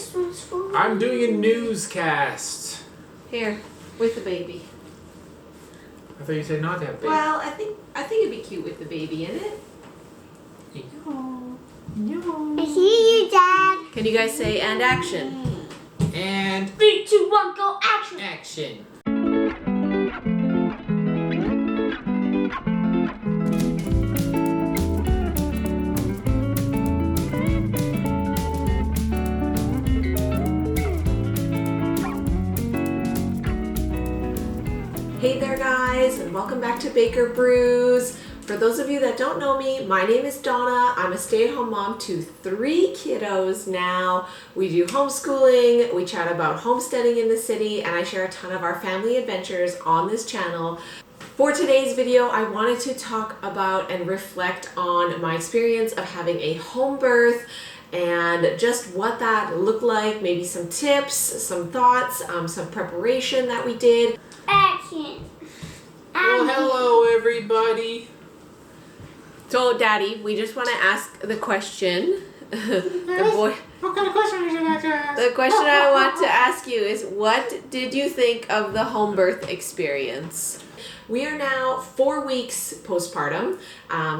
from school. I'm doing a newscast. Here, with the baby. I thought you said not to have baby. Well, I think it'd be cute with the baby in it. No. I see you, Dad. Can you guys say "and action"? And 3, 2, 1, go, action. action. Hey there, guys, and welcome back to Baker Brews. For those of you that don't know me, my name is Donna. I'm a stay-at-home mom to 3 kiddos now. We do homeschooling, we chat about homesteading in the city, and I share a ton of our family adventures on this channel. For today's video, I wanted to talk about and reflect on my experience of having a home birth and just what that looked like, maybe some tips, some thoughts, some preparation that we did. Action. Well, hello, everybody. So, Daddy, we just want to ask the question. What kind of question would you like to ask? The question I want to ask you is, what did you think of the home birth experience? We are now 4 weeks postpartum.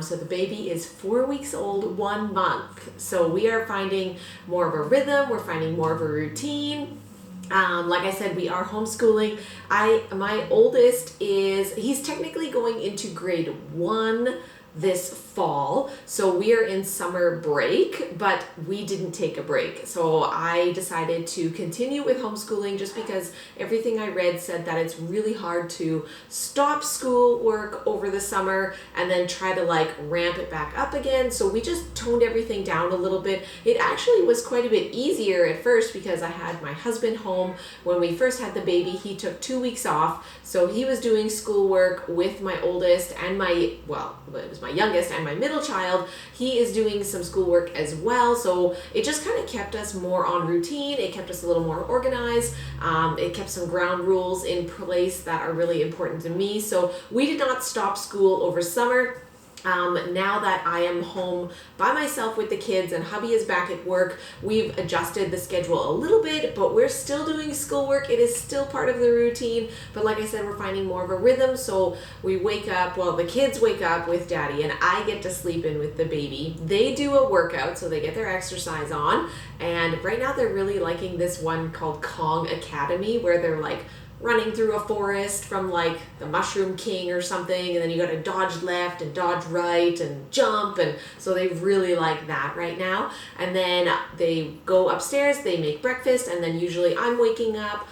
So the baby is 4 weeks old, 1 month. So we are finding more of a rhythm. We're finding more of a routine. Like I said, we are homeschooling. My oldest he's technically going into grade 1 this fall. So we are in summer break, but we didn't take a break. So I decided to continue with homeschooling just because everything I read said that it's really hard to stop school work over the summer and then try to ramp it back up again. So we just toned everything down a little bit. It actually was quite a bit easier at first because I had my husband home. When we first had the baby, he took 2 weeks off. So he was doing schoolwork with my oldest and it was my youngest and my middle child. He is doing some schoolwork as well. So it just kind of kept us more on routine. It kept us a little more organized. It kept some ground rules in place that are really important to me. So we did not stop school over summer. Now that I am home by myself with the kids and hubby is back at work, we've adjusted the schedule a little bit, but we're still doing schoolwork. It is still part of the routine, but like I said, we're finding more of a rhythm. So we wake up, the kids wake up with Daddy and I get to sleep in with the baby. They do a workout, so they get their exercise on, and right now they're really liking this one called Kong Academy, where they're running through a forest from the Mushroom King or something, and then you got to dodge left and dodge right and jump, and so they really like that right now. And then they go upstairs, they make breakfast, and then usually I'm waking up.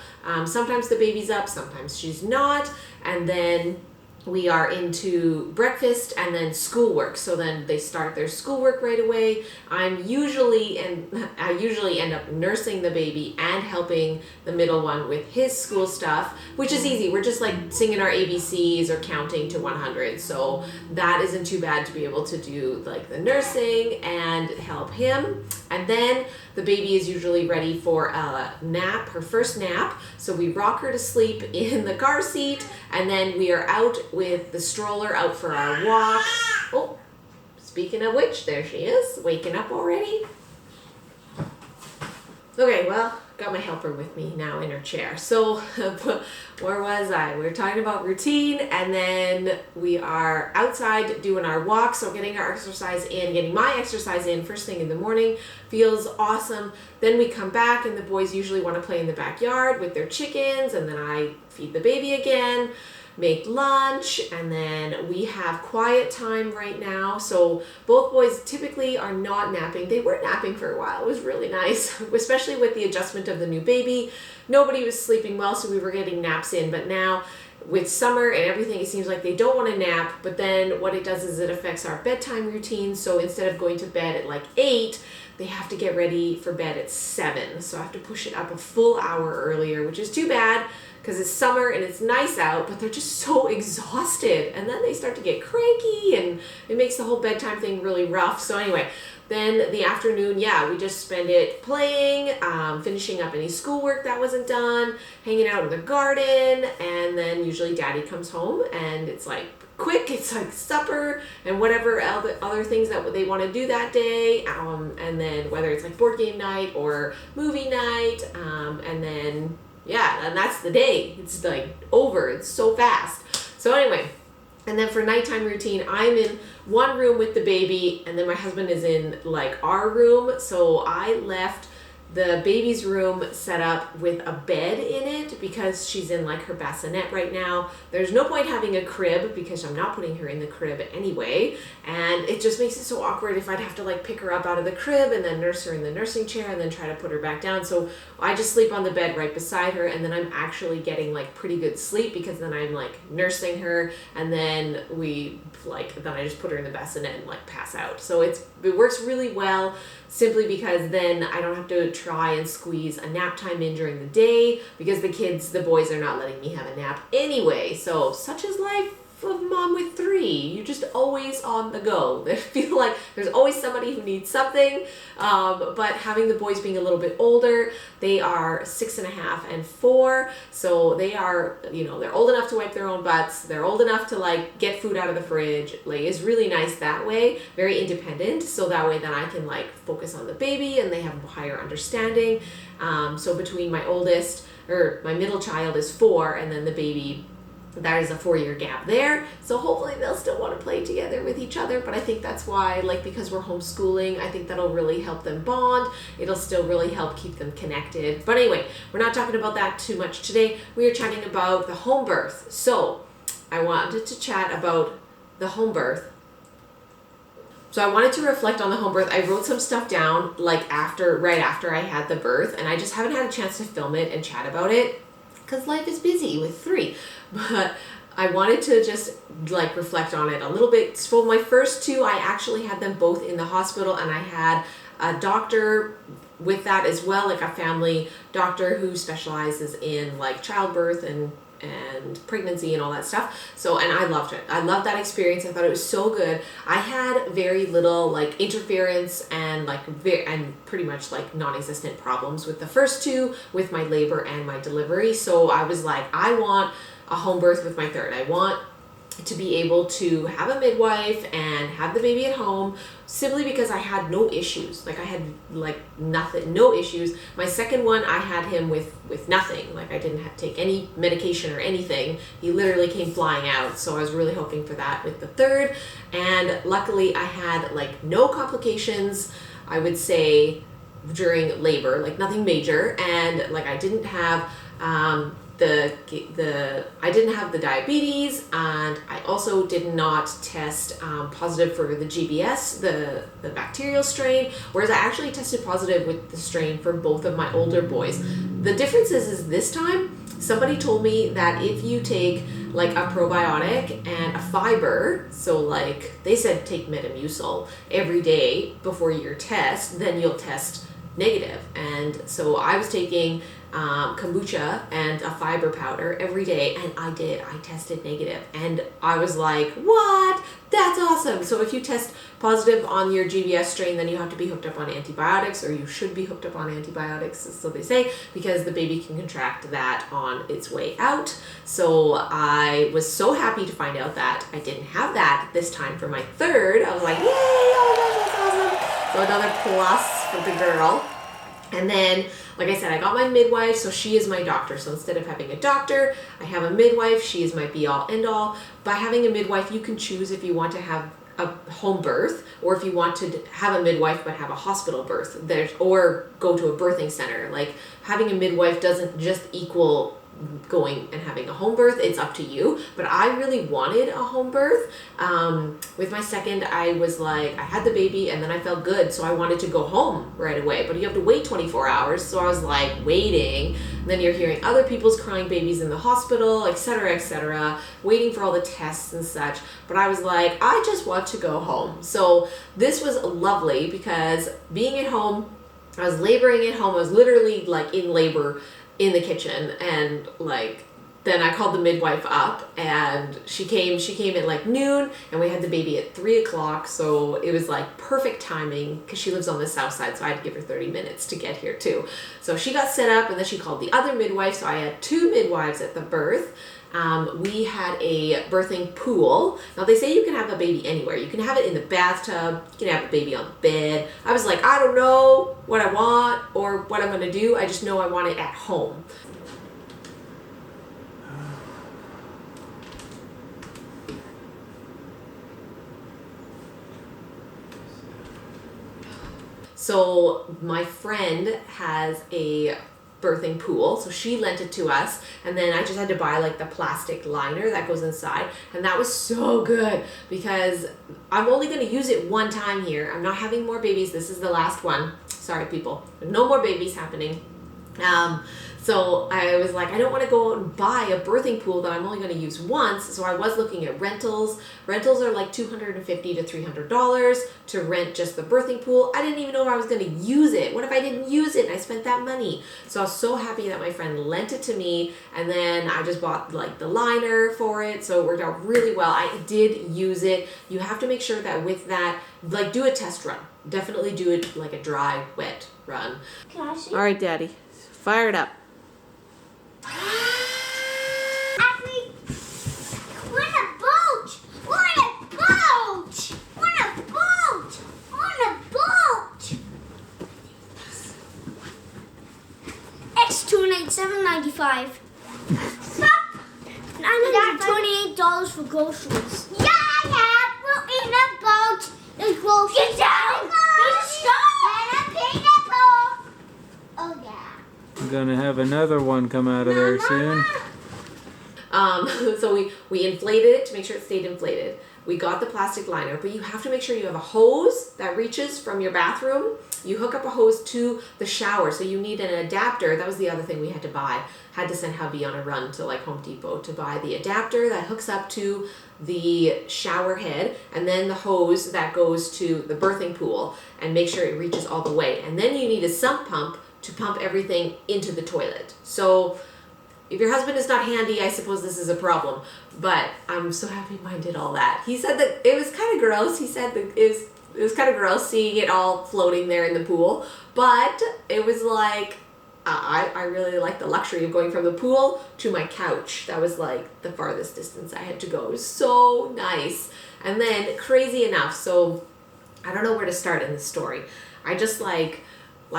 Sometimes the baby's up, sometimes she's not, and then we are into breakfast and then schoolwork. So then they start their schoolwork right away. I usually end up nursing the baby and helping the middle one with his school stuff, which is easy. We're just singing our ABCs or counting to 100. So that isn't too bad to be able to do the nursing and help him. And then the baby is usually ready for a nap, her first nap. So we rock her to sleep in the car seat, and then we are out with the stroller out for our walk. Oh, speaking of which, there she is, waking up already. Okay, well, got my helper with me now in her chair. So where was I? We were talking about routine, and then we are outside doing our walk. So getting my exercise in first thing in the morning feels awesome. Then we come back and the boys usually want to play in the backyard with their chickens, and then I feed the baby again, make lunch, and then we have quiet time right now. So both boys typically are not napping. They were napping for a while. It was really nice, especially with the adjustment of the new baby. Nobody was sleeping well, so we were getting naps in, but now with summer and everything, it seems like they don't want to nap, but then what it does is it affects our bedtime routine. So instead of going to bed at 8, they have to get ready for bed at 7. So I have to push it up a full hour earlier, which is too bad because it's summer and it's nice out, but they're just so exhausted. And then they start to get cranky and it makes the whole bedtime thing really rough. So anyway, then the afternoon, we just spend it playing, finishing up any schoolwork that wasn't done, hanging out in the garden, and then usually Daddy comes home and it's quick. It's like supper and whatever other things that they want to do that day. And then whether it's like board game night or movie night. And then, yeah, and that's the day. It's like over. It's so fast. So anyway, and then for nighttime routine, I'm in one room with the baby, and then my husband is in like our room. So I left the baby's room set up with a bed in it because she's in like her bassinet right now. There's no point having a crib because I'm not putting her in the crib anyway. And it just makes it so awkward if I'd have to like pick her up out of the crib and then nurse her in the nursing chair and then try to put her back down. So I just sleep on the bed right beside her, and then I'm actually getting like pretty good sleep because then I'm like nursing her, and then then I just put her in the bassinet and like pass out. So it works really well, simply because then I don't have to try and squeeze a nap time in during the day because the boys are not letting me have a nap anyway. So such is life of mom with 3. You're just always on the go. I feel like there's always somebody who needs something. But having the boys being a little bit older, they are 6.5 and 4. So they are, they're old enough to wipe their own butts. They're old enough to like get food out of the fridge. Like, it's really nice that way. Very independent. So that way then I can like focus on the baby and they have a higher understanding. So between my middle child is 4, and then the baby, there is a 4-year gap there. So hopefully they'll still want to play together with each other. But I think that's why, because we're homeschooling, I think that'll really help them bond. It'll still really help keep them connected. But anyway, we're not talking about that too much today. We are chatting about the home birth. So I wanted to chat about the home birth. So I wanted to reflect on the home birth. I wrote some stuff down right after I had the birth, and I just haven't had a chance to film it and chat about it because life is busy with 3. But I wanted to just reflect on it a little bit. So my first 2, I actually had them both in the hospital, and I had a doctor with that as well, like a family doctor who specializes in childbirth and pregnancy and all that stuff. So, and I loved it. I loved that experience. I thought it was so good. I had very little interference and pretty much non-existent problems with the first 2, with my labor and my delivery. So I was like, I want a home birth with my third. I want to be able to have a midwife and have the baby at home, simply because I had no issues. I had nothing, no issues. My second one, I had him with nothing. I didn't have to take any medication or anything. He literally came flying out. So I was really hoping for that with the third. And luckily I had no complications, I would say, during labor, nothing major. And I didn't have I didn't have the diabetes, and I also did not test positive for the GBS, the bacterial strain, whereas I actually tested positive with the strain for both of my older boys. The difference is this time, somebody told me that if you take a probiotic and a fiber, so they said take Metamucil every day before your test, then you'll test negative. And so I was taking kombucha and a fiber powder every day, and I tested negative, and I was like, what? That's awesome. So if you test positive on your GBS strain, then you have to be hooked up on antibiotics, or you should be hooked up on antibiotics, so they say, because the baby can contract that on its way out. So I was so happy to find out that I didn't have that this time for my third. I was like, yay, oh my gosh, that's awesome. So another plus for the girl. And then, like I said, I got my midwife, so she is my doctor. So instead of having a doctor, I have a midwife. She is my be-all, end-all. By having a midwife, you can choose if you want to have a home birth, or if you want to have a midwife but have a hospital birth, or go to a birthing center. Having a midwife doesn't just equal going and having a home birth. It's up to you, but I really wanted a home birth. With my second, I was I had the baby and then I felt good, so I wanted to go home right away, but you have to wait 24 hours. So I was waiting, and then you're hearing other people's crying babies in the hospital, etc., waiting for all the tests and such. But I was I just want to go home. So this was lovely, because being at home, I was laboring at home. I was literally in labor in the kitchen, and then I called the midwife up, and she came at like noon, and we had the baby at 3 o'clock, so it was like perfect timing because she lives on the south side, so I had to give her 30 minutes to get here too. So she got set up, and then she called the other midwife, so I had 2 midwives at the birth. We had a birthing pool. Now they say you can have a baby anywhere. You can have it in the bathtub, you can have a baby on the bed. I was like, I don't know what I want or what I'm gonna do, I just know I want it at home. So my friend has a birthing pool, so she lent it to us, and then I just had to buy like the plastic liner that goes inside, and that was so good because I'm only going to use it one time here. I'm not having more babies. This is the last one. Sorry people, no more babies happening. So I was like, I don't want to go out and buy a birthing pool that I'm only going to use once. So I was looking at rentals. Rentals are like $250 to $300 to rent just the birthing pool. I didn't even know if I was going to use it. What if I didn't use it and I spent that money? So I was so happy that my friend lent it to me, and then I just bought like the liner for it. So it worked out really well. I did use it. You have to make sure that with that, like, do a test run. Definitely do it like a dry, wet run. Can I see? All right, Daddy, fire it up. Abby, we're in a boat! We're in a boat! We're in a boat! We're in a boat! X2 $7.95. Stop! $928 for groceries. Yeah, we're in a boat. There's groceries. Get down! There's a straw! And a pineapple! Oh, yeah. We're gonna have another one come out of there soon. So we inflated it to make sure it stayed inflated. We got the plastic liner, but you have to make sure you have a hose that reaches from your bathroom. You hook up a hose to the shower, so you need an adapter. That was the other thing we had to buy. Had to send hubby on a run to like Home Depot to buy the adapter that hooks up to the shower head, and then the hose that goes to the birthing pool, and make sure it reaches all the way. And then you need a sump pump to pump everything into the toilet. So if your husband is not handy, I suppose this is a problem, but I'm so happy mine did all that. He said that it was kind of gross. He said that it was kind of gross seeing it all floating there in the pool, but it was like, I really like the luxury of going from the pool to my couch. That was like the farthest distance I had to go. It was so nice. And then crazy enough, so I don't know where to start in this story. I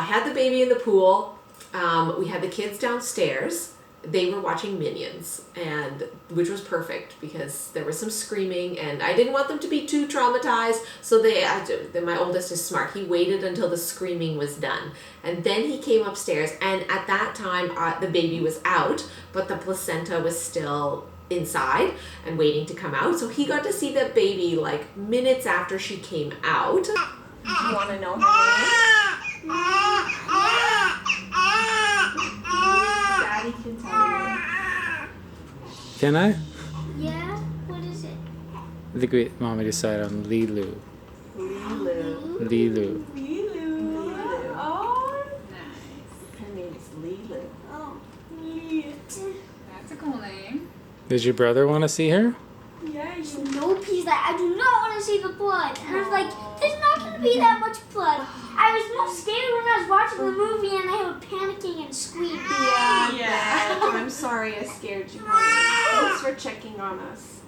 had the baby in the pool. We had the kids downstairs. They were watching Minions, and which was perfect because there was some screaming, and I didn't want them to be too traumatized. So my oldest is smart. He waited until the screaming was done, and then he came upstairs. And at that time, the baby was out, but the placenta was still inside and waiting to come out. So he got to see the baby like minutes after she came out. Do you want to know her name? Daddy can tell you. Can I? Yeah? What is it? I think we mommy decided on Lilu. Lilu. Lilu. Lilu. Oh, nice. Her name is Lilu. Oh. That's a cool name. Does your brother want to see her? Yeah, Nope, he's like, I do not want to see the blood. And I was like, there's not going to be that much blood. I was most scared when I was watching the movie and they were panicking and squeaking. Yeah. I'm sorry I scared you, honey. Thanks for checking on us.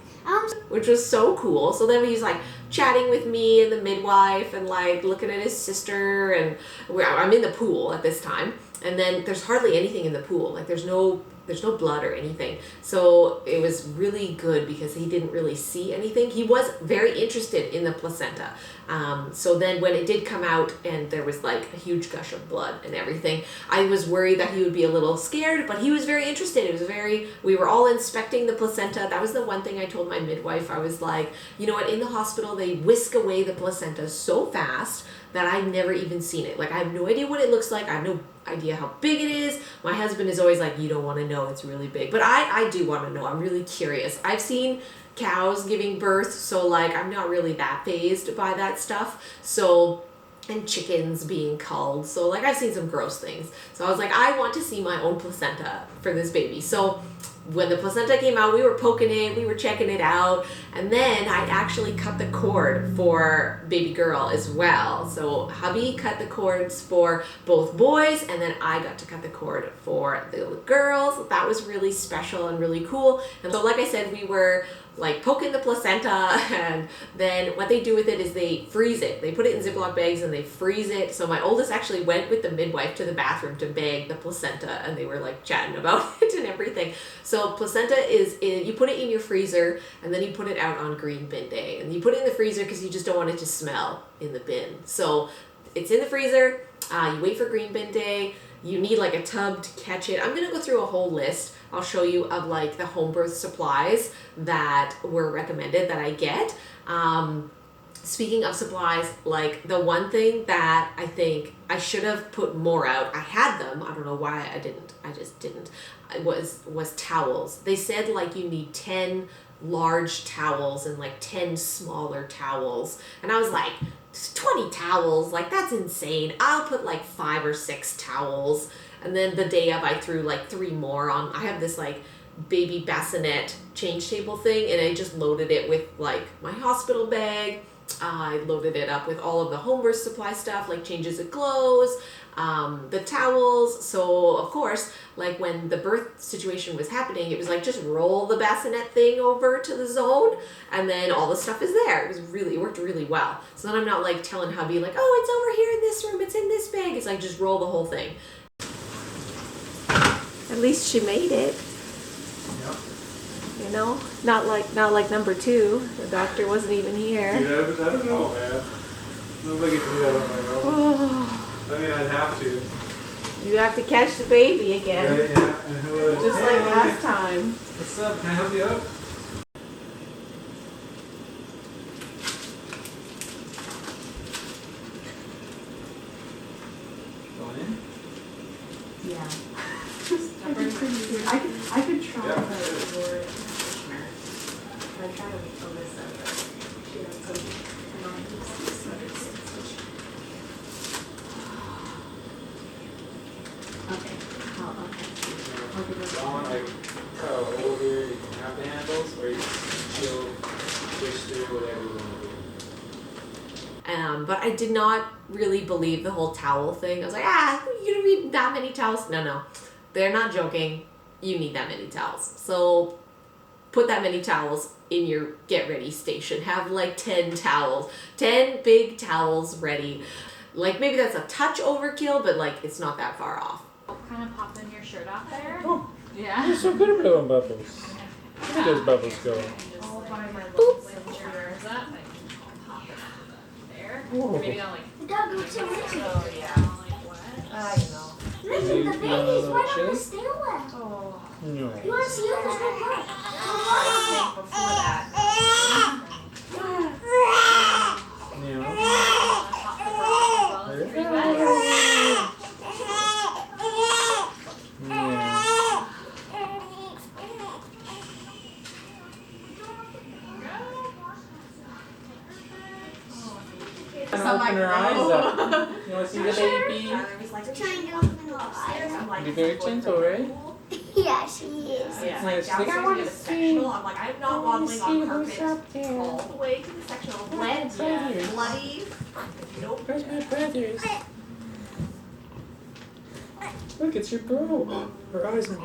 Which was so cool. So then he's like chatting with me and the midwife and like looking at his sister, and I'm in the pool at this time. And then there's hardly anything in the pool. Like there's no blood or anything. So it was really good because he didn't really see anything. He was very interested in the placenta. So then when it did come out and there was like a huge gush of blood and everything, I was worried that he would be a little scared, but he was very interested. We were all inspecting the placenta. That was the one thing I told my midwife. I was like, you know what, in the hospital, they whisk away the placenta so fast that I've never even seen it. Like I have no idea what it looks like. I have no idea how big it is. My husband is always like, you don't want to know, it's really big. But I do want to know. I'm really curious. I've seen cows giving birth, so like I'm not really that fazed by that stuff. So, and chickens being culled. So like I've seen some gross things. So I was like, I want to see my own placenta for this baby. So when the placenta came out, we were poking it, we were checking it out, and then I actually cut the cord for baby girl as well. So hubby cut the cords for both boys, and then I got to cut the cord for the girls. That was really special and really cool. And so like I said, we were like poking the placenta, and then what they do with it is they freeze it. They put it in Ziploc bags and they freeze it. So my oldest actually went with the midwife to the bathroom to bag the placenta, and they were like chatting about it and everything. So placenta you put it in your freezer, and then you put it out on green bin day. And you put it in the freezer because you just don't want it to smell in the bin. So it's in the freezer, you wait for green bin day, you need like a tub to catch it. I'm gonna go through a whole list I'll show you of like the home birth supplies that were recommended that I get. Speaking of supplies, like the one thing that I think I should have put more out, I had them, I don't know why I didn't, I just didn't, it was towels. They said like you need 10 large towels and like 10 smaller towels, and I was like, 20 towels, like that's insane. I'll put like 5 or 6 towels. And then the day of, I threw like 3 more on. I have this like baby bassinet change table thing, and I just loaded it with like my hospital bag. I loaded it up with all of the home birth supply stuff, like changes of clothes, the towels. So of course, like when the birth situation was happening, it was like just roll the bassinet thing over to the zone, and then all the stuff is there. It worked really well. So then I'm not like telling hubby like, oh, it's over here in this room, it's in this bag. It's like just roll the whole thing. At least she made it. Yep. You know, not like number 2. The doctor wasn't even here. Dude, I don't know, man. Nobody can do that on my own. I mean, I'd have to. You have to catch the baby again. Yeah. And who would? Just like last time. What's up? Can I help you up? Going in? Yeah. I could try Yeah. the Lord conditioner. I tried to make Alyssa, but she has some Okay. I'll give her Don, I cut over, you can have the handles, or you can push through whatever you want to do. But I did not really believe the whole towel thing. I was like, you don't need that many towels. No, they're not joking. You need that many towels. So put that many towels in your get ready station. Have like 10 towels, 10 big towels ready. Like maybe that's a touch overkill, but like it's not that far off. Kind of popping your shirt off there. Oh, Yeah. you're so good at blowing bubbles. Look at those bubbles go. all by my Boop. little Where's that? Like, I'll pop it there. Whoa. Maybe I'll like. Dog, it's so itchy. Oh yeah. Like what? I know. Listen, the You baby's want a little right on the shake? stairwell. Oh. No. You want to see it? There's no blood. I think before that. Yeah. There you go. Yeah. Open her eyes up. You want to see the baby? Trying to open her eyes. Be very gentle, right? Yeah, she is. Yeah. Like, Down stick- there to the sectional. I'm like, I'm not waddling on who's carpet up there. all the way to the sectional. Wet, brothers? bloody. Nope. Where's my brothers? Look, it's your bro. Her eyes are.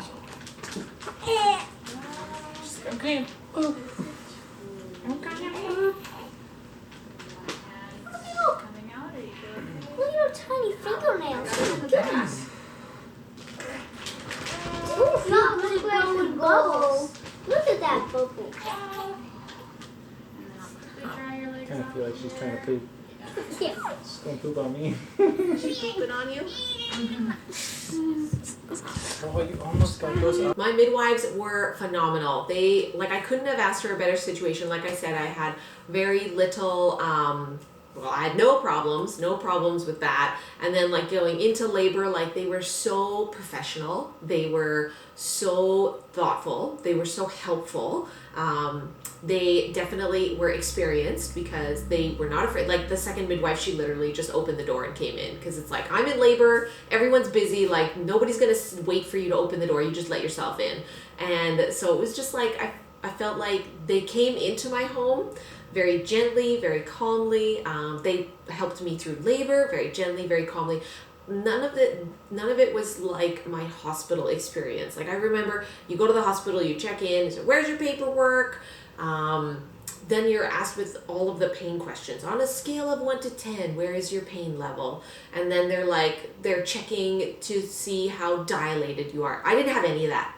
Okay. Oh. Coming out, or you feel Look at her tiny fingernails. Oh my goodness. It's not really blowing bubbles. Look at that bubble. and then I'll quickly dry your legs I kind of off. feel like she's trying to poop. Yeah. Just don't poop on me. She's pooping on you. Oh, you almost got those up. My midwives were phenomenal. I couldn't have asked for a better situation. Like I said, I had very little well, I had no problems with that. And then like going into labor, like they were so professional, they were so thoughtful, they were so helpful. They definitely were experienced because they were not afraid. Like the second midwife, she literally just opened the door and came in, because it's like, I'm in labor, everyone's busy, like nobody's gonna wait for you to open the door, you just let yourself in. And so it was just like, I felt like they came into my home very gently, very calmly. They helped me through labor very gently, very calmly. None of it was like my hospital experience. Like I remember you go to the hospital, you check in, so where's your paperwork? Then you're asked with all of the pain questions. On a scale of 1 to 10, where is your pain level? And then they're checking to see how dilated you are. I didn't have any of that.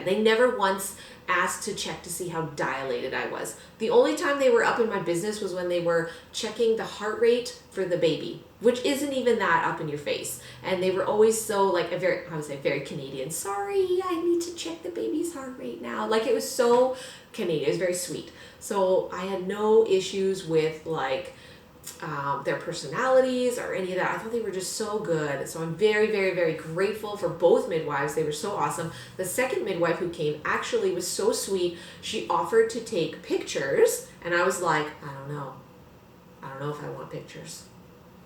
They never once asked to check to see how dilated I was. The only time they were up in my business was when they were checking the heart rate for the baby, which isn't even that up in your face. And they were always so like very Canadian. Sorry, I need to check the baby's heart rate now. Like it was so Canadian. It was very sweet. So I had no issues with like their personalities or any of that. I thought they were just so good. So I'm very, very, very grateful for both midwives. They were so awesome. The second midwife who came actually was so sweet. She offered to take pictures, and I was like, I don't know if I want pictures.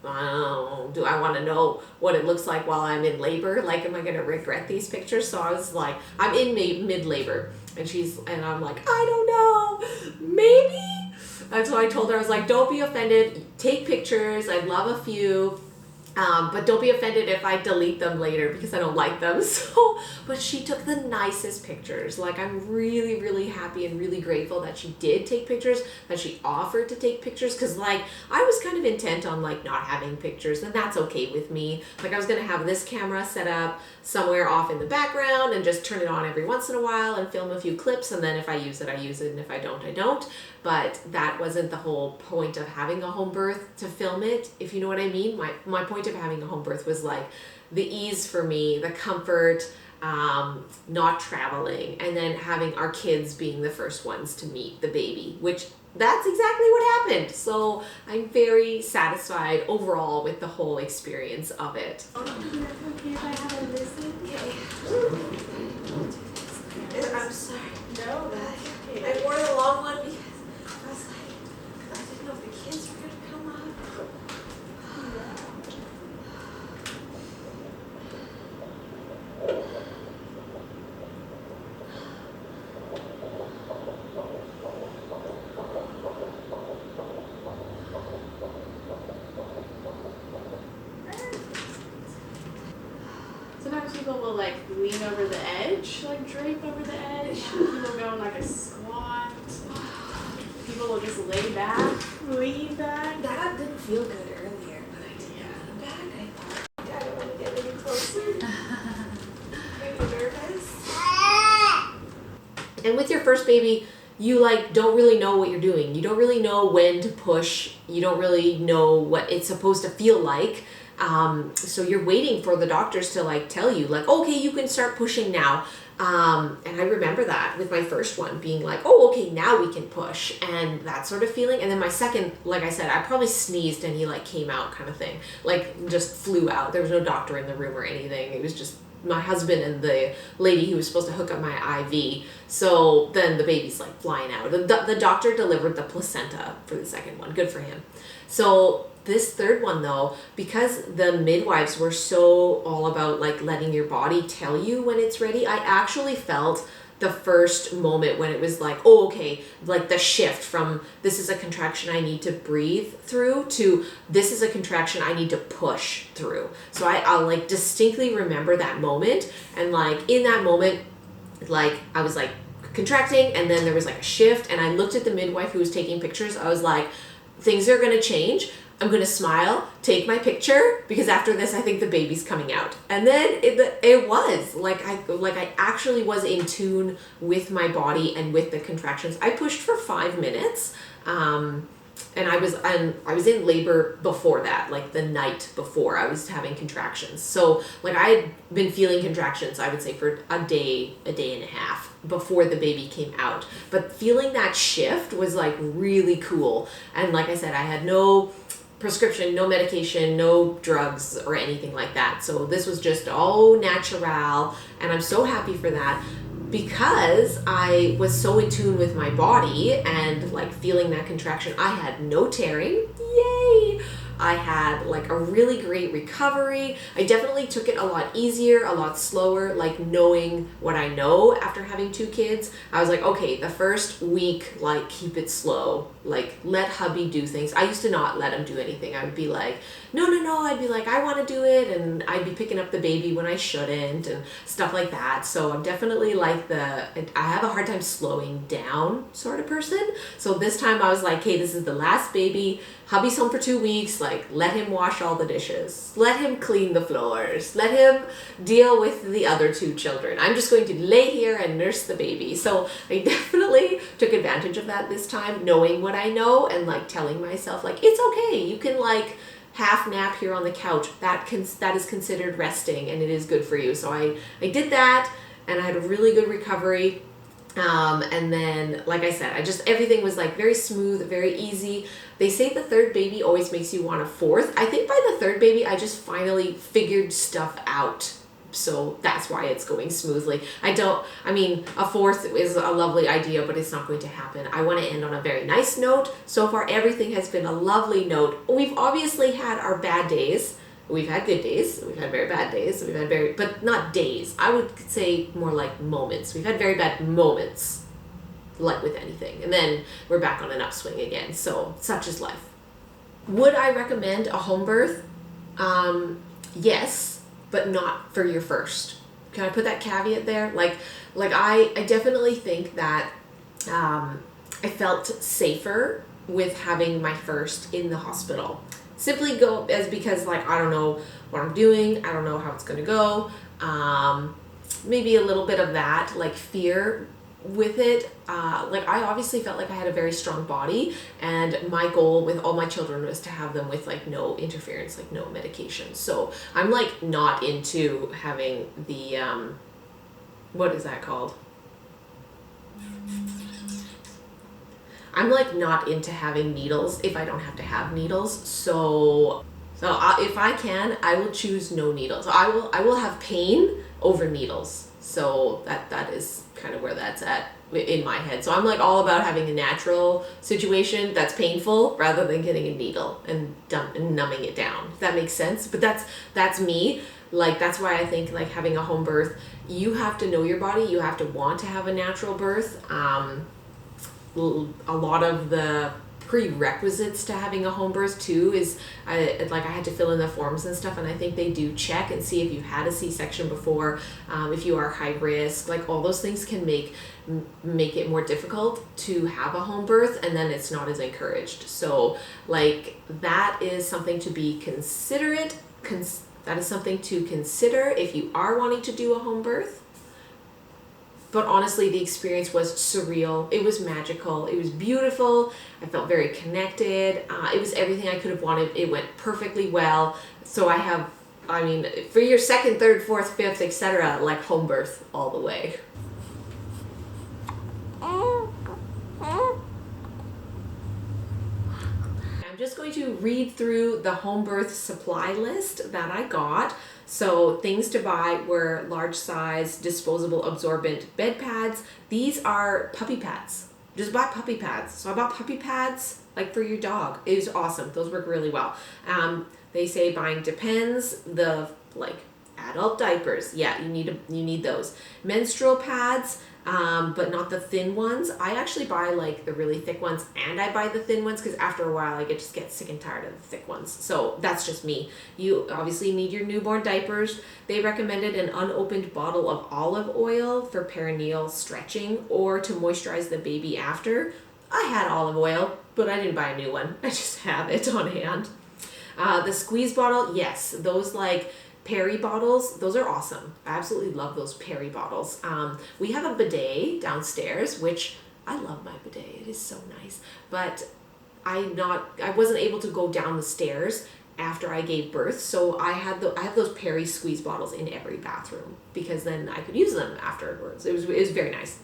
Do I want to know what it looks like while I'm in labor? Like, am I going to regret these pictures? So I was like, I'm in mid-labor, and I'm like, I don't know, maybe. And so I told her, I was like, don't be offended, take pictures, I'd love a few, but don't be offended if I delete them later because I don't like them. So, but she took the nicest pictures. Like, I'm really, really happy and really grateful that she did take pictures, that she offered to take pictures, because like, I was kind of intent on like not having pictures, and that's okay with me. Like, I was gonna have this camera set up somewhere off in the background and just turn it on every once in a while and film a few clips, and then if I use it, I use it, and if I don't, I don't. But that wasn't the whole point of having a home birth, to film it, if you know what I mean. My point of having a home birth was like the ease for me, the comfort, not traveling, and then having our kids being the first ones to meet the baby, which that's exactly what happened. So I'm very satisfied overall with the whole experience of it. Okay if I have a visit? Okay. I'm sorry. No, that's okay. I wore the long one because I was like, I didn't know if the kids were going to come up. Sometimes people will like lean over the edge, like drape over the edge. People go in like a squat. People will just lay back, lean back. That didn't feel good earlier, but I did lean back. I thought, I don't want to get any closer. Are you nervous? And with your first baby, you like don't really know what you're doing. You don't really know when to push. You don't really know what it's supposed to feel like. So you're waiting for the doctors to like tell you like, okay, you can start pushing now. And I remember that with my first one being like, oh, okay, now we can push, and that sort of feeling. And then my second, like I said, I probably sneezed and he like came out kind of thing, like just flew out. There was no doctor in the room or anything. It was just my husband and the lady who was supposed to hook up my IV. So then the baby's like flying out. The doctor delivered the placenta for the second one. Good for him. So this third one though, because the midwives were so all about like letting your body tell you when it's ready, I actually felt the first moment when it was like, oh, okay, like the shift from this is a contraction I need to breathe through to this is a contraction I need to push through. So I'll like distinctly remember that moment. And like in that moment, like I was like contracting, and then there was like a shift, and I looked at the midwife who was taking pictures. I was like, things are gonna change. I'm gonna smile, take my picture, because after this I think the baby's coming out. And then it was like I actually was in tune with my body and with the contractions. I pushed for 5 minutes, and I was in labor before that, like the night before I was having contractions. So like I had been feeling contractions, I would say, for a day and a half before the baby came out. But feeling that shift was like really cool. And like I said, I had no prescription, no medication, no drugs or anything like that. So this was just all natural, and I'm so happy for that, because I was so in tune with my body and like feeling that contraction. I had no tearing. Yay! I had like a really great recovery. I definitely took it a lot easier, a lot slower, like knowing what I know after having 2 kids. I was like, okay, the first week, like keep it slow, like let hubby do things. I used to not let him do anything. I would be like, no. I'd be like, I want to do it. And I'd be picking up the baby when I shouldn't and stuff like that. So I'm definitely like I have a hard time slowing down sort of person. So this time I was like, hey, this is the last baby. Hubby's home for 2 weeks. Like, let him wash all the dishes. Let him clean the floors. Let him deal with the other 2 children. I'm just going to lay here and nurse the baby. So I definitely took advantage of that this time, knowing what I know and like telling myself like, it's okay. You can like half nap here on the couch. That is considered resting, and it is good for you. So I did that, and I had a really good recovery. And then, like I said, everything was like very smooth, very easy. They say the 3rd baby always makes you want a 4th. I think by the 3rd baby, I just finally figured stuff out. So that's why it's going smoothly. A 4th is a lovely idea, but it's not going to happen. I want to end on a very nice note. So far, everything has been a lovely note. We've obviously had our bad days. We've had good days, we've had very bad days, but not days. I would say more like moments. We've had very bad moments, like with anything. And then we're back on an upswing again. So such is life. Would I recommend a home birth? Yes, but not for your first. Can I put that caveat there? Like I definitely think that I felt safer with having my first in the hospital. Simply because like, I don't know what I'm doing. I don't know how it's going to go. Maybe a little bit of that, like fear with it. Like I obviously felt like I had a very strong body, and my goal with all my children was to have them with like no interference, like no medication. So I'm like not into having the, what is that called? I'm like not into having needles if I don't have to have needles. So if I can, I will choose no needles. I will have pain over needles. So that is kind of where that's at in my head. So I'm like all about having a natural situation that's painful rather than getting a needle and numbing it down. If that makes sense. But that's me. Like that's why I think like having a home birth, you have to know your body. You have to want to have a natural birth. A lot of the prerequisites to having a home birth too is I had to fill in the forms and stuff, and I think they do check and see if you've had a C-section before, if you are high risk, like all those things can make it more difficult to have a home birth, and then it's not as encouraged. So like that is something to be considerate. That is something to consider if you are wanting to do a home birth. But honestly, the experience was surreal. It was magical. It was beautiful. I felt very connected. It was everything I could have wanted. It went perfectly well. So for your 2nd, 3rd, 4th, 5th, etc., like home birth all the way. I'm just going to read through the home birth supply list that I got. So things to buy were large size disposable absorbent bed pads. These are puppy pads. Just buy puppy pads. So I bought puppy pads like for your dog. It was awesome. Those work really well. They say buying depends. The like adult diapers. Yeah, you need those. Menstrual pads. But not the thin ones. I actually buy like the really thick ones, and I buy the thin ones because after a while I just get sick and tired of the thick ones. So that's just me. You obviously need your newborn diapers. They recommended an unopened bottle of olive oil for perineal stretching or to moisturize the baby after. I had olive oil, but I didn't buy a new one. I just have it on hand. The squeeze bottle, yes, those like Perry bottles, those are awesome. I absolutely love those Perry bottles. We have a bidet downstairs, which I love my bidet. It is so nice. But I wasn't able to go down the stairs after I gave birth, so I have those Perry squeeze bottles in every bathroom because then I could use them afterwards. It was very nice.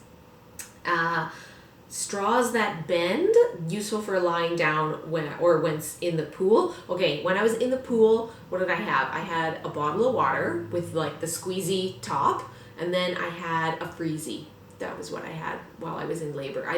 Straws that bend, useful for lying down when in the pool. Okay, when I was in the pool, what did I have? I had a bottle of water with like the squeezy top, and then I had a freezy. That was what I had while I was in labor.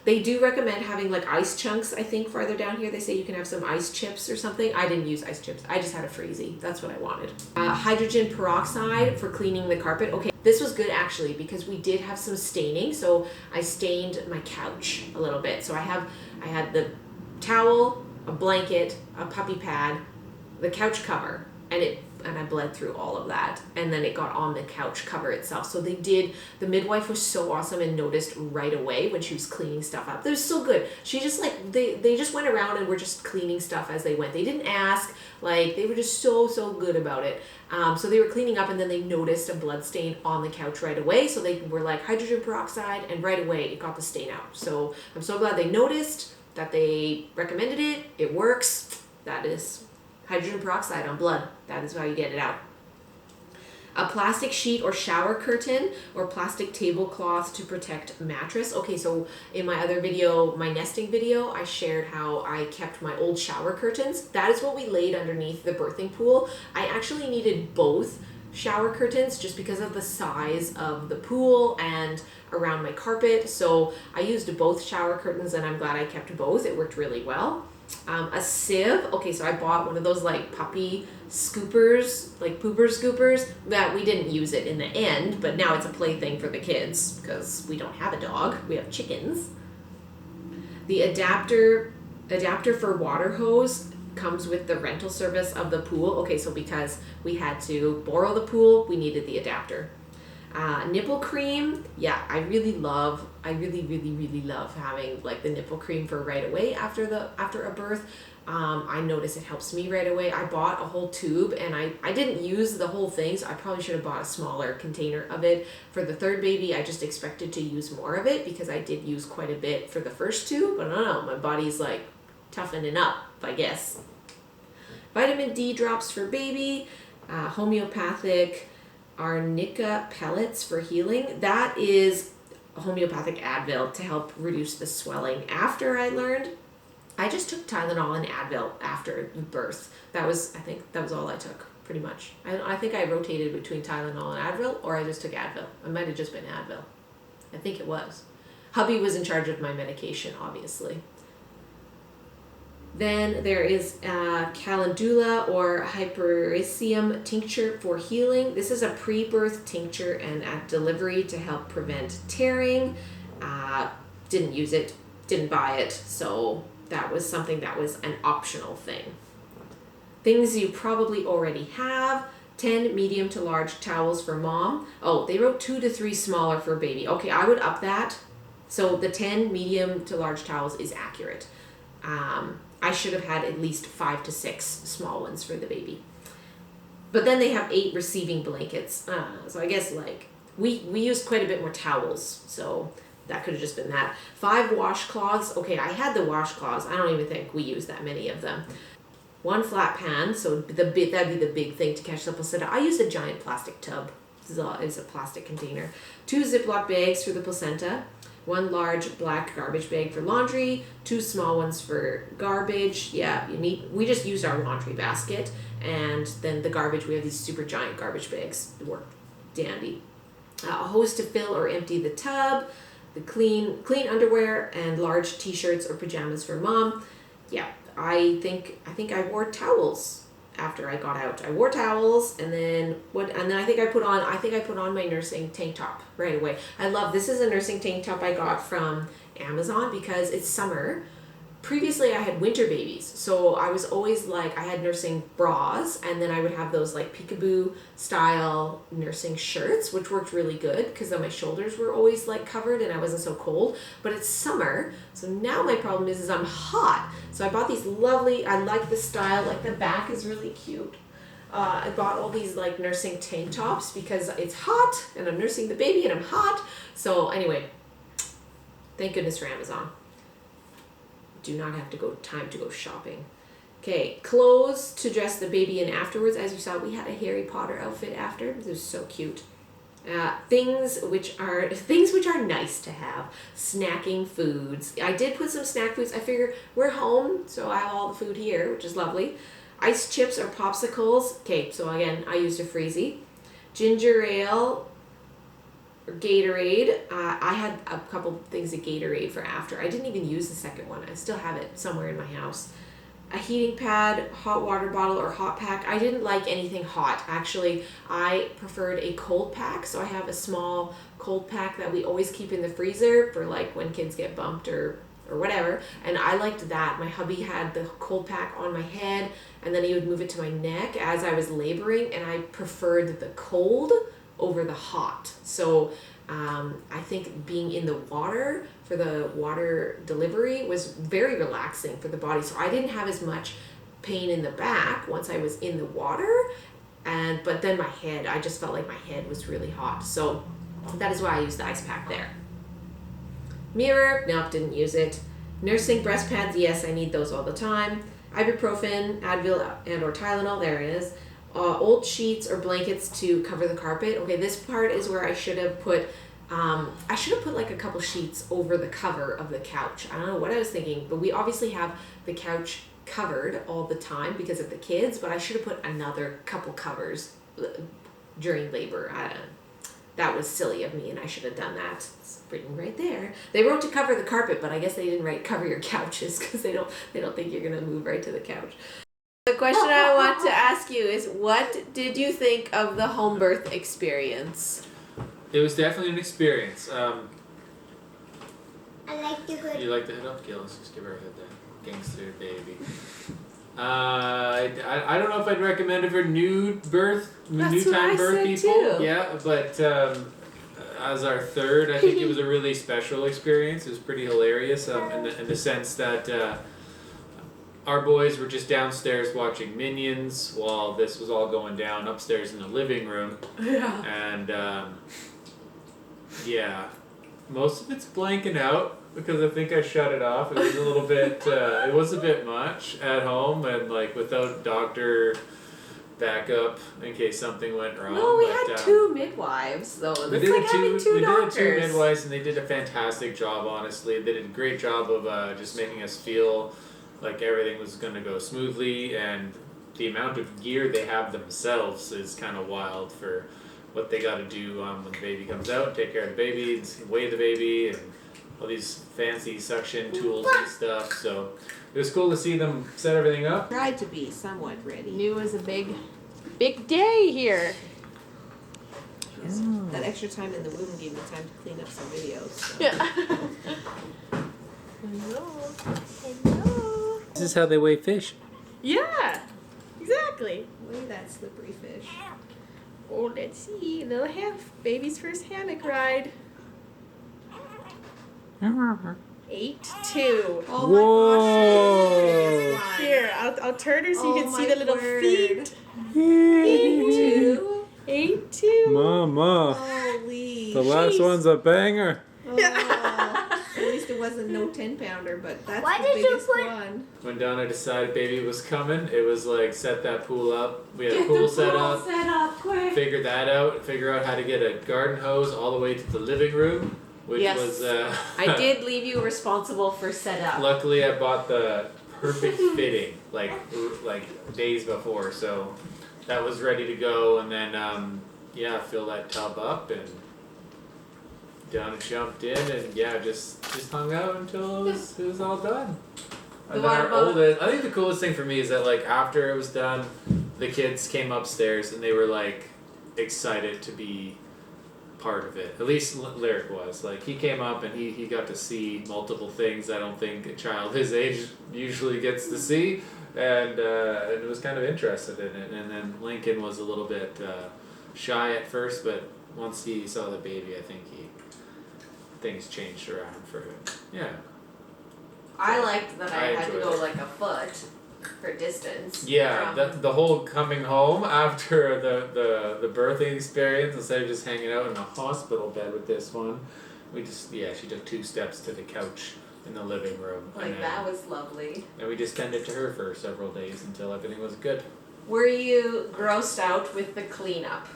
They do recommend having like ice chunks, I think farther down here they say you can have some ice chips or something. I didn't use ice chips. I just had a freezy. That's what I wanted. Hydrogen peroxide for cleaning the carpet. Okay, this was good actually because we did have some staining, so I stained my couch a little bit. So I had the towel, a blanket, a puppy pad, the couch cover, and I bled through all of that, and then it got on the couch cover itself. So the midwife was so awesome and noticed right away when she was cleaning stuff up. They were so good. She just like, they just went around and were just cleaning stuff as they went. They didn't ask, like they were just so good about it. So they were cleaning up and then they noticed a blood stain on the couch right away. So they were like hydrogen peroxide, and right away it got the stain out. So I'm so glad they noticed, that they recommended it. It works. That is hydrogen peroxide on blood. That is how you get it out. A plastic sheet or shower curtain or plastic tablecloth to protect mattress. Okay, so in my other video, my nesting video, I shared how I kept my old shower curtains. That is what we laid underneath the birthing pool. I actually needed both shower curtains just because of the size of the pool and around my carpet. So I used both shower curtains and I'm glad I kept both. It worked really well. A sieve. Okay, so I bought one of those like puppy scoopers, like pooper scoopers, that we didn't use it in the end, but now it's a plaything for the kids because we don't have a dog, we have chickens. The adapter for water hose comes with the rental service of the pool. Okay, so because we had to borrow the pool, we needed the adapter. Nipple cream, yeah, I really love having like the nipple cream for right away after a birth. I notice it helps me right away. I bought a whole tube and I didn't use the whole thing, so I probably should have bought a smaller container of it. For the third baby, I just expected to use more of it because I did use quite a bit for the first two, but I don't know, my body's like toughening up, I guess. Vitamin D drops for baby, homeopathic arnica pellets for healing. That is homeopathic Advil to help reduce the swelling. After I learned, I just took Tylenol and Advil after birth. I think that was all I took, pretty much. I think I rotated between Tylenol and Advil, or I just took Advil. It might have just been Advil. I think it was. Hubby was in charge of my medication, obviously. Then there is calendula or hypericium tincture for healing. This is a pre-birth tincture and at delivery to help prevent tearing. Didn't use it, didn't buy it, so that was something that was an optional thing. Things you probably already have. 10 medium to large towels for mom. Oh, they wrote 2 to 3 smaller for baby. Okay, I would up that. So the 10 medium to large towels is accurate. I should have had at least 5 to 6 small ones for the baby. But then they have 8 receiving blankets. So I guess like we used quite a bit more towels. So that could have just been that. 5 washcloths. Okay, I had the washcloths. I don't even think we used that many of them. 1 flat pan. So that'd be the big thing to catch the placenta. I used a giant plastic tub. This is a plastic container. 2 Ziploc bags for the placenta. 1 large black garbage bag for laundry, 2 small ones for garbage. Yeah, we just used our laundry basket, and then the garbage, we have these super giant garbage bags. They work dandy. A hose to fill or empty the tub, the clean underwear, and large t-shirts or pajamas for mom. Yeah, I think I wore towels after I got out. I wore towels, and then I think I put on my nursing tank top right away. I love, this is a nursing tank top I got from Amazon because it's summer. Previously I had winter babies, so I was always like, I had nursing bras, and then I would have those like peekaboo style nursing shirts, which worked really good because then my shoulders were always like covered and I wasn't so cold. But it's summer, so now my problem is I'm hot. So I bought these lovely, I like the style, like the back is really cute. I bought all these like nursing tank tops because it's hot and I'm nursing the baby and I'm hot. So anyway, thank goodness for Amazon. do not have to go shopping. Okay, clothes to dress the baby in afterwards. As you saw, we had a Harry Potter outfit after. It was so cute. Things which are nice to have. Snacking foods. I did put some snack foods. I figure we're home, so I have all the food here, which is lovely. Ice chips or popsicles. Okay, so again, I used a freezy. Ginger ale or Gatorade. I had a couple things of Gatorade for after. I didn't even use the second one. I still have it somewhere in my house. A heating pad, hot water bottle, or hot pack. I didn't like anything hot. Actually, I preferred a cold pack. So I have a small cold pack that we always keep in the freezer for like when kids get bumped or whatever. And I liked that. My hubby had the cold pack on my head, and then he would move it to my neck as I was laboring, and I preferred the cold over the hot. So I think being in the water for the water delivery was very relaxing for the body. So I didn't have as much pain in the back once I was in the water. But then my head, I just felt like my head was really hot. So that is why I used the ice pack there. Mirror, nope, didn't use it. Nursing breast pads, yes, I need those all the time. Ibuprofen, Advil, and or Tylenol, there it is. Old sheets or blankets to cover the carpet. Okay, this part is where I should have put like a couple sheets over the cover of the couch. I don't know what I was thinking, but we obviously have the couch covered all the time because of the kids, but I should have put another couple covers during labor. That was silly of me, and I should have done that. It's written right there. They wrote to cover the carpet, but I guess they didn't write cover your couches because they don't think you're gonna move right to the couch. The question I want to ask you is, what did you think of the home birth experience? It was definitely an experience. I like the hood. You like the hood? Okay, let's just give her a hood then. Gangster baby. I don't know if I'd recommend it for new time birth people. Too. Yeah, but as our third, I think it was a really special experience. It was pretty hilarious in the sense that our boys were just downstairs watching Minions while this was all going down upstairs in the living room. Yeah. And yeah, most of it's blanking out because I think I shut it off. It was a little bit, it was a bit much at home and like without doctor backup in case something went wrong. No, we had two midwives though. We It's like having two doctors. We did two midwives and they did a fantastic job, honestly. They did a great job of just making us feel like everything was going to go smoothly, and the amount of gear they have themselves is kind of wild for what they got to do when the baby comes out, take care of the baby, weigh the baby, and all these fancy suction tools and stuff. So it was cool to see them set everything up. Tried to be somewhat ready. Knew it was a big day here. Yes. That extra time in the womb gave me time to clean up some videos. So. Yeah. This is how they weigh fish. Yeah, exactly. Look at that slippery fish. Oh, let's see. Little baby's first hammock ride. 8'2". Oh Whoa. my gosh. Here, I'll turn her so you can see the little feet. 8'2". 8'2". Mama. Holy. The last one's a banger. Oh. At least it wasn't no 10-pounder, but that's Why the did you biggest put- one. When Donna decided baby was coming, it was like set that pool up. We had a pool set up. Set up quick. Figure out how to get a garden hose all the way to the living room, which Yes. was I did leave you responsible for setup. Luckily, I bought the perfect fitting like days before, so that was ready to go. And then fill that tub up, and Donna jumped in, and just hung out until it was all done. And then our oldest, I think the coolest thing for me is that like after it was done, the kids came upstairs and they were like excited to be part of it. At least Lyric was. Like he came up and he got to see multiple things I don't think a child his age usually gets to see, and it was kind of interested in it. And then Lincoln was a little bit shy at first, but once he saw the baby, I think things changed around for him. Yeah. I liked that I had to enjoyed go it. like a foot for distance. Yeah, from- the whole coming home after the birthing experience, instead of just hanging out in a hospital bed with this one, she took 2 steps to the couch in the living room. Like, and that was lovely. And we just tended to her for several days until everything was good. Were you grossed out with the cleanup?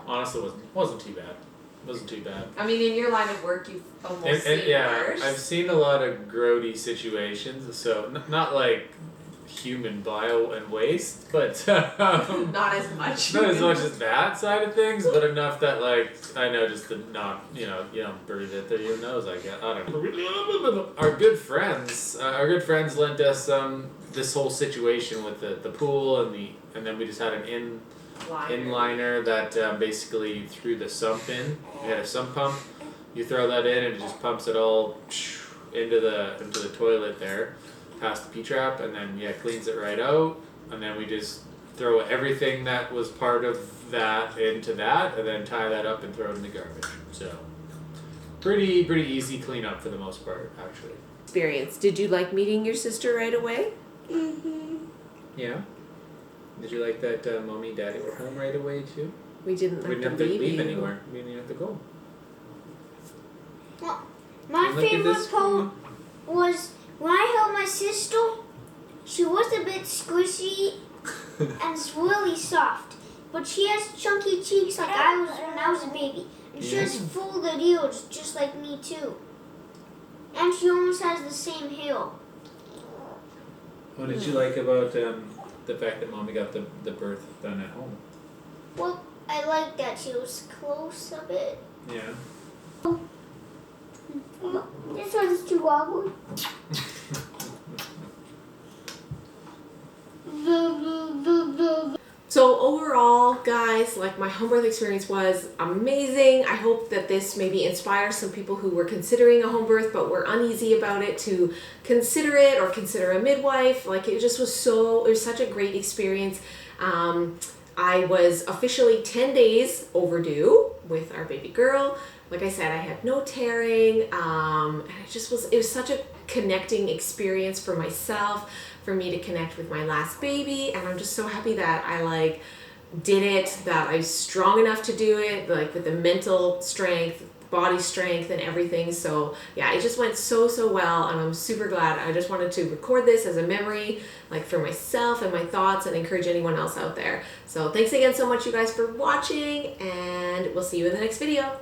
Honestly, wasn't too bad. Wasn't too bad. I mean, in your line of work, you've almost seen worse. I've seen a lot of grody situations, so not like human bile and waste, but not as much. not as much as that side of things, but enough that like I know just to not you don't breathe it through your nose. I guess I don't know. Our good friends lent us this whole situation with the pool and then we just had an inliner that basically threw the sump in. We had a sump pump. You throw that in and it just pumps it all into the toilet there, past the P-trap, and then cleans it right out. And then we just throw everything that was part of that into that, and then tie that up and throw it in the garbage. So pretty easy cleanup for the most part, actually. Experience. Did you like meeting your sister right away? Yeah. Did you like that mommy and daddy were home right away too? We didn't We didn't have to leave anywhere. We didn't have to go. Well, my Look at favorite this. part was when I held my sister. She was a bit squishy and really soft, but she has chunky cheeks like I was when I was a baby, and she has folded ears just like me too. And she almost has the same hair. What did you like about the fact that mommy got the birth done at home? Well, I like that she was close a bit. Yeah. This one's too wobbly. So overall, guys, like my home birth experience was amazing. I hope that this maybe inspires some people who were considering a home birth but were uneasy about it to consider it or consider a midwife. Like it was such a great experience. I was officially 10 days overdue with our baby girl. Like I said, I had no tearing, and it was such a connecting experience for myself, for me to connect with my last baby, and I'm just so happy that I did it, that I was strong enough to do it, like with the mental strength, body strength and everything. So yeah, it just went so well, and I'm super glad. I just wanted to record this as a memory, like for myself and my thoughts, and encourage anyone else out there. So thanks again so much, you guys, for watching, and we'll see you in the next video.